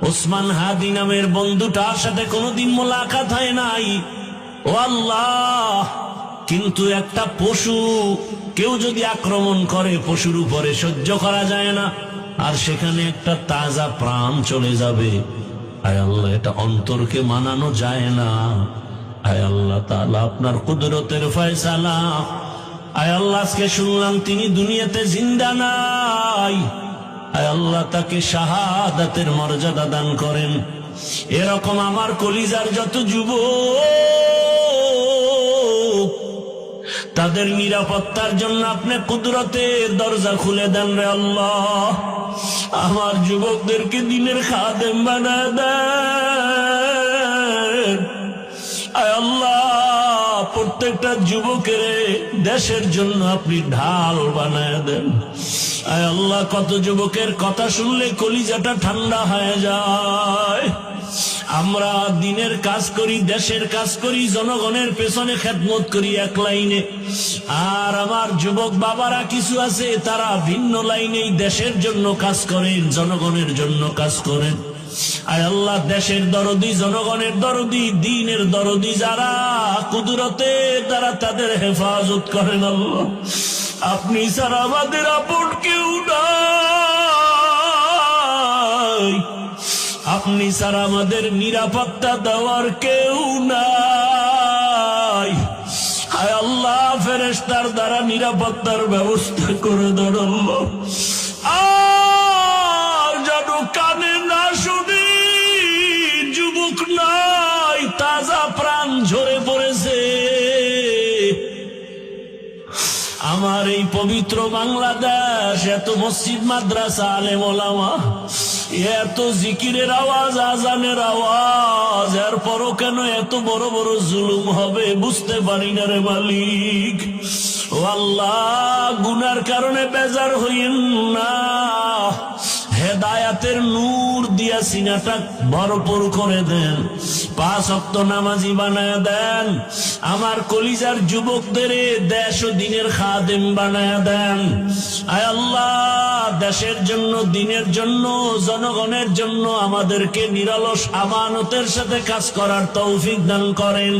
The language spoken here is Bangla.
ওসমান হাদি নামের বন্ধুটার সাথে কোনোদিন মোলাকাত হয় নাই। ও আল্লাহ, কিন্তু একটা পশু কেউ যদি আক্রমণ করে পশুর উপরে সহ্য করা যায় না, আর সেখানে একটা তাজা প্রাণ চলে যাবে। আয় আল্লাহ, এটা অন্তরকে মানানো যায় না। আয় আল্লাহ তাআলা, আপনার কুদরতের ফয়সালা। আয় আল্লাহ, আজকে শুনলাম তিনি দুনিয়াতে জিন্দা নাই। আয় আল্লাহ, তাকে শাহাদাতের মর্যাদা দান করেন। এরকম আমার কলিজার যত যুবক, তাদের নিরাপত্তার জন্য আপনি কুদরতের দরজা খুলে দেন রে আল্লাহ। আমার যুবকদেরকে দিনের খাদেম বানায় দেন। আয় আল্লাহ, প্রত্যেকটা যুবকের দেশের জন্য আপনি ঢাল বানায় দেন। আয় আল্লাহ, কত যুবকের কথা শুনলে কলিজাটা ঠান্ডা হয়ে যায়। আমরা দিনের কাজ করি, দেশের কাজ করি, জনগণের পেছনে খেদমত করি এক লাইনে, আর আমার যুবক বাবারা কিছু আছে তারা ভিন্ন লাইনেই দেশের জন্য কাজ করেন, জনগণের জন্য কাজ করেন। আয় আল্লাহ, দেশের দরদি, জনগণের দরদি, দ্বীনের দরদি যারা, কুদরতে তারা তাদের হেফাজত করেন। আল্লাহ, আপনি ছাড়া আমাদের আপন কেউ নাই, আপনি ছাড়া আমাদের নিরাপত্তা দেওয়ার কেউ নাই। হায় আল্লাহ, ফেরেশতার দ্বারা নিরাপত্তার ব্যবস্থা করে দেন আল্লাহ। আর যেন কানে না শুনি, যুবক নাই, তাজা প্রাণ ঝরে পড়েছে। আমার এই পবিত্র বাংলাদেশ, এত মসজিদ, মাদ্রাসা, আলেম ওলামা, এত জিকিরের আওয়াজ, আজানের আওয়াজ, এরপরও কেন এত বড় বড় জুলুম হবে বুঝতে পারি না রে মালিক। ও আল্লাহ, গুনার কারণে বেজার হইন না, হেদায়াতের নূর দিয়া সিনাটা ভরপুর করে দেন, 5 ওয়াক্ত নামাজি বানায় দেন। আমার কলিজার যুবকদের দেশ ও দিনের খাদেম বানায় দেন। আয় আল্লাহ, দেশের জন্য, দিনের জন্য, জনগণের জন্য আমাদেরকে নিরলস আমানতের সাথে কাজ করার তৌফিক দান করেন।